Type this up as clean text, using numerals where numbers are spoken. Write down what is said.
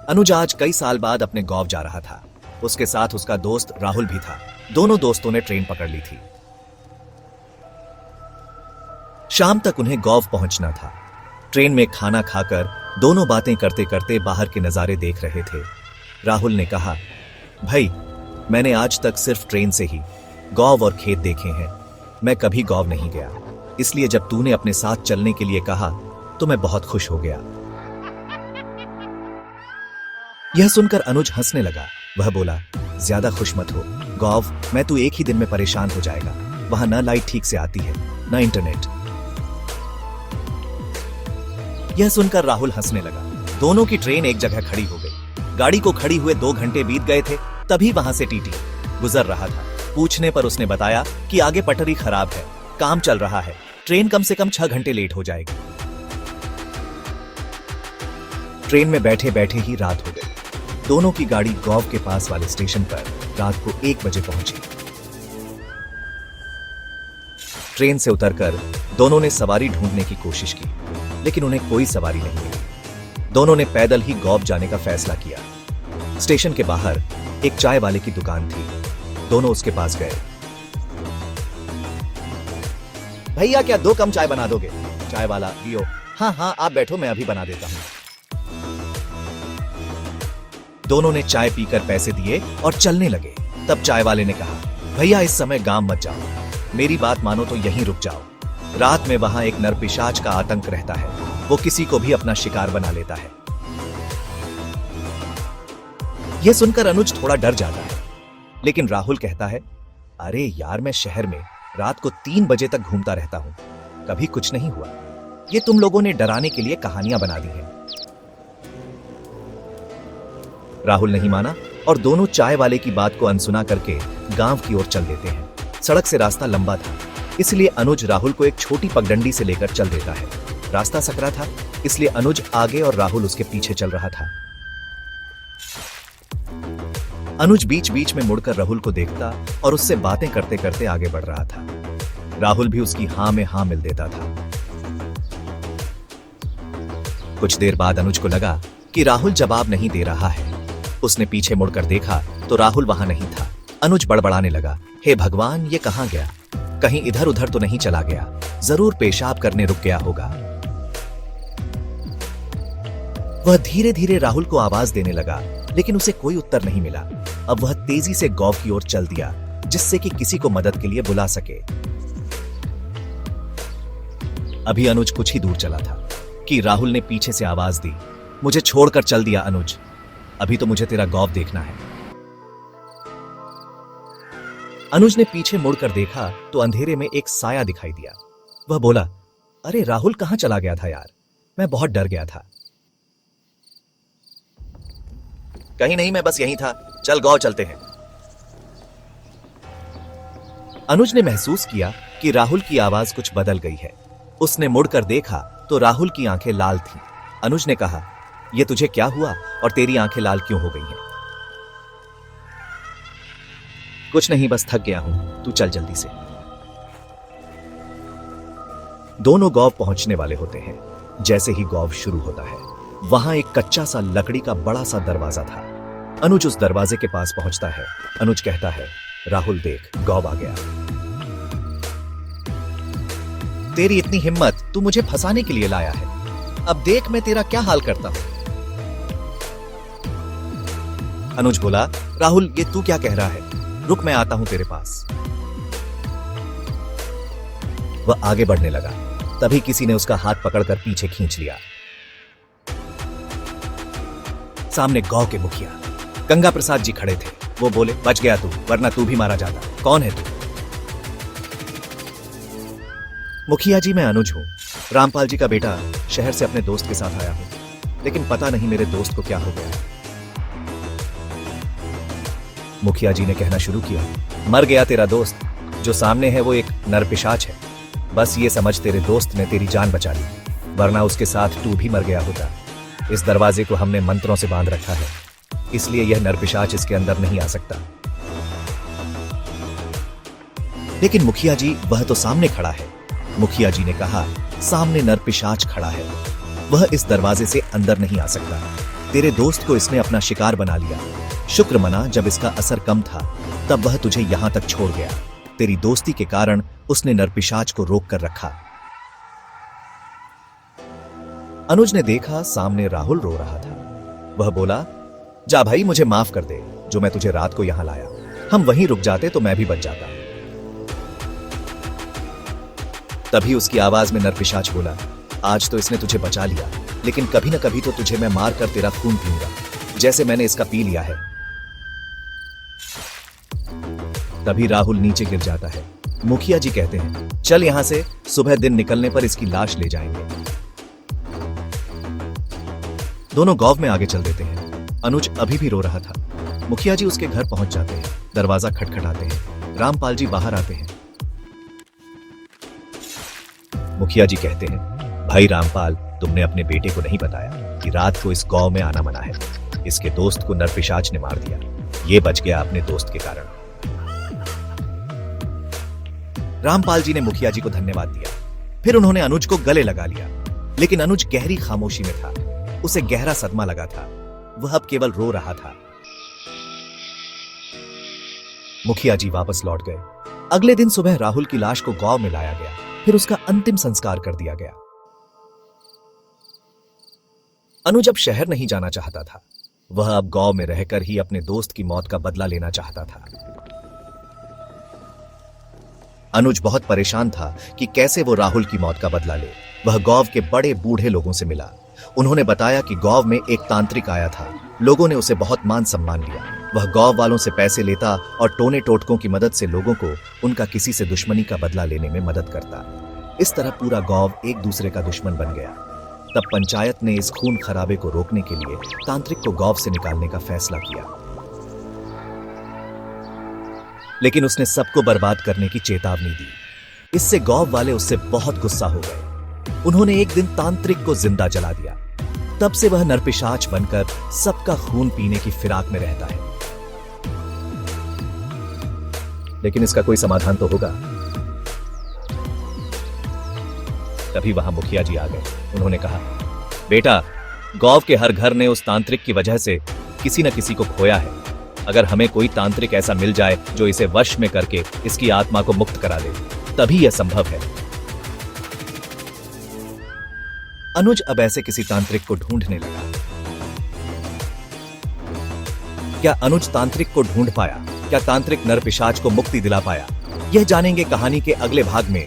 अनुज आज कई साल बाद अपने गांव जा रहा था। उसके साथ उसका दोस्त राहुल भी था। दोनों दोस्तों ने ट्रेन पकड़ ली थी। शाम तक उन्हें गांव पहुंचना था। ट्रेन में खाना खाकर दोनों बातें करते करते बाहर के नजारे देख रहे थे। राहुल ने कहा, भाई, मैंने आज तक सिर्फ ट्रेन से ही गांव और खेत देखे हैं। मैं कभी गांव नहीं गया, इसलिए जब तूने अपने साथ चलने के लिए कहा तो मैं बहुत खुश हो गया। यह सुनकर अनुज हंसने लगा। वह बोला, ज्यादा खुश मत हो गौव, मैं तू एक ही दिन में परेशान हो जाएगा। वहां न लाइट ठीक से आती है न इंटरनेट। यह सुनकर राहुल हंसने लगा। दोनों की ट्रेन एक जगह खड़ी हो गई। गाड़ी को खड़ी हुए 2 घंटे बीत गए थे। तभी वहां से टीटी गुजर रहा था। पूछने पर उसने बताया कि आगे पटरी खराब है, काम चल रहा है, ट्रेन कम से कम 6 घंटे लेट हो जाएगी। ट्रेन में बैठे बैठे ही रात हो गई। दोनों की गाड़ी गांव के पास वाले स्टेशन पर रात को 1 बजे पहुंची। ट्रेन से उतरकर दोनों ने सवारी ढूंढने की कोशिश की, लेकिन उन्हें कोई सवारी नहीं मिली। दोनों ने पैदल ही गांव जाने का फैसला किया। स्टेशन के बाहर एक चाय वाले की दुकान थी। दोनों उसके पास गए। भैया, क्या 2 कम चाय बना दोगे? चाय वाला, लियो। हाँ हाँ, आप बैठो, मैं अभी बना देता हूं। दोनों ने चाय पीकर पैसे दिए और चलने लगे। तब चाय वाले ने कहा, भैया, इस समय गांव मत जाओ, मेरी बात मानो तो यहीं रुक जाओ। रात में वहां एक नरपिशाच का आतंक रहता है। वो किसी को भी अपना शिकार बना लेता है। यह सुनकर अनुज थोड़ा डर जाता है, लेकिन राहुल कहता है, अरे यार, मैं शहर में रात को 3 बजे तक घूमता रहता हूं, कभी कुछ नहीं हुआ। ये तुम लोगों ने डराने के लिए कहानियां बना दी हैं। राहुल नहीं माना और दोनों चाय वाले की बात को अनसुना करके गांव की ओर चल देते हैं। सड़क से रास्ता लंबा था, इसलिए अनुज राहुल को एक छोटी पगडंडी से लेकर चल देता है। रास्ता सकरा था, इसलिए अनुज आगे और राहुल उसके पीछे चल रहा था। अनुज बीच बीच में मुड़कर राहुल को देखता और उससे बातें करते करते आगे बढ़ रहा था। राहुल भी उसकी हां में हां मिल देता था। कुछ देर बाद अनुज को लगा कि राहुल जवाब नहीं दे रहा है। उसने पीछे मुड़कर देखा तो राहुल वहां नहीं था। अनुज बड़बड़ाने लगा, हे भगवान, ये कहां गया? कहीं इधर उधर तो नहीं चला गया? जरूर पेशाब करने रुक गया होगा। वह धीरे धीरे राहुल को आवाज देने लगा, लेकिन उसे कोई उत्तर नहीं मिला। अब वह तेजी से गांव की ओर चल दिया, जिससे कि किसी को मदद के लिए बुला सके। अभी अनुज कुछ ही दूर चला था कि राहुल ने पीछे से आवाज दी, मुझे छोड़कर चल दिया अनुज, अभी तो मुझे तेरा गांव देखना है। अनुज ने पीछे मुड़कर देखा तो अंधेरे में एक साया दिखाई दिया। वह बोला, अरे राहुल कहां चला गया था यार, मैं बहुत डर गया था। कहीं नहीं, मैं बस यहीं था, चल गांव चलते हैं। अनुज ने महसूस किया कि राहुल की आवाज कुछ बदल गई है। उसने मुड़कर देखा तो राहुल की आंखें लाल थीं। अनुज ने कहा, ये तुझे क्या हुआ और तेरी आंखें लाल क्यों हो गई हैं? कुछ नहीं, बस थक गया हूं, तू चल जल्दी से। दोनों गांव पहुंचने वाले होते हैं। जैसे ही गांव शुरू होता है, वहां एक कच्चा सा लकड़ी का बड़ा सा दरवाजा था। अनुज उस दरवाजे के पास पहुंचता है। अनुज कहता है, राहुल देख, गांव आ गया। तेरी इतनी हिम्मत, तू मुझे फंसाने के लिए लाया है। अब देख मैं तेरा क्या हाल करता हूं। अनुज बोला, राहुल, ये तू क्या कह रहा है? रुक, मैं आता हूं तेरे पास। वह आगे बढ़ने लगा। तभी किसी ने उसका हाथ पकड़कर पीछे खींच लिया। सामने गांव के मुखिया गंगा प्रसाद जी खड़े थे। वो बोले, बच गया तू, वरना तू भी मारा जाता। कौन है तू? मुखिया जी, मैं अनुज हूं, रामपाल जी का बेटा। शहर से अपने दोस्त के साथ आया हूं, लेकिन पता नहीं मेरे दोस्त को क्या हो गया। मुखिया जी ने कहना शुरू किया, मर गया तेरा दोस्त। जो सामने है वो एक नरपिशाच है। बस ये समझ, तेरे दोस्त ने तेरी जान बचा ली, वरना उसके साथ तू भी मर गया होता। इस दरवाजे को हमने मंत्रों से बांध रखा है, इसलिए यह नरपिशाच इसके अंदर नहीं आ सकता। लेकिन मुखिया जी, वह तो सामने खड़ा है। मुखिया जी ने कहा, सामने नरपिशाच खड़ा है, वह इस दरवाजे से अंदर नहीं आ सकता। तेरे दोस्त को इसने अपना शिकार बना लिया। शुक्र मना जब इसका असर कम था, तब वह तुझे यहां तक छोड़ गया। तेरी दोस्ती के कारण उसने नरपिशाच को रोक कर रखा। अनुज ने देखा सामने राहुल रो रहा था। वह बोला, जा भाई, मुझे माफ कर दे जो मैं तुझे रात को यहां लाया। हम वहीं रुक जाते तो मैं भी बच जाता। तभी उसकी आवाज में नरपिशाच बोला, आज तो इसने तुझे बचा लिया, लेकिन कभी ना कभी तो तुझे मैं मार कर तेरा खून पीऊंगा, जैसे मैंने इसका पी लिया है। तभी राहुल नीचे गिर जाता है। मुखिया जी कहते हैं, चल यहां से, सुबह दिन निकलने पर इसकी लाश ले जाएंगे। दोनों गांव में आगे चल देते हैं। अनुज अभी भी रो रहा था। मुखिया जी उसके घर पहुंच जाते हैं। दरवाजा खटखटाते हैं। रामपाल जी बाहर आते हैं। मुखिया जी कहते हैं, भाई रामपाल, तुमने अपने बेटे को नहीं बताया कि रात को इस गांव में आना मना है। इसके दोस्त को नरपिशाच ने मार दिया। ये बच गया अपने दोस्त के कारण। रामपाल जी ने मुखिया जी को धन्यवाद दिया। फिर उन्होंने अनुज को गले लगा लिया, लेकिन अनुज गहरी खामोशी में था। उसे गहरा सदमा लगा था। वह अब केवल रो रहा था। मुखिया जी वापस लौट गए। अगले दिन सुबह राहुल की लाश को गांव में लाया गया। फिर उसका अंतिम संस्कार कर दिया गया। अनुज अब शहर नहीं जाना चाहता था। वह अब गांव में रहकर ही अपने दोस्त की मौत का बदला लेना चाहता था। अनुज बहुत परेशान था कि कैसे वो राहुल की मौत का बदला ले। वह गांव के बड़े बूढ़े लोगों से मिला। उन्होंने बताया कि गांव में एक तांत्रिक आया था। लोगों ने उसे बहुत मान सम्मान दिया। वह गांव वालों से पैसे लेता और टोने टोटकों की मदद से लोगों को उनका किसी से दुश्मनी का बदला लेने में मदद करता। इस तरह पूरा गांव एक दूसरे का दुश्मन बन गया। तब पंचायत ने इस खून खराबे को रोकने के लिए तांत्रिक को गांव से निकालने का फैसला किया। लेकिन उसने सबको बर्बाद करने की चेतावनी दी। इससे गांव वाले उससे बहुत गुस्सा हो गए। उन्होंने एक दिन तांत्रिक को जिंदा जला दिया। तब से वह नरपिशाच बनकर सबका खून पीने की फिराक में रहता है। लेकिन इसका कोई समाधान तो होगा। तभी वहां मुखिया जी आ गए। उन्होंने कहा, बेटा, गांव के हर घर ने उस तांत्रिक की वजह से किसी न किसी को खोया है। अगर हमें कोई तांत्रिक ऐसा मिल जाए जो इसे वश में करके इसकी आत्मा को मुक्त करा दे, तभी यह संभव है। अनुज अब ऐसे किसी तांत्रिक को ढूंढने लगा। क्या अनुज तांत्रिक को ढूंढ पाया? क्या तांत्रिक नरपिशाच को मुक्ति दिला पाया? यह जानेंगे कहानी के अगले भाग में।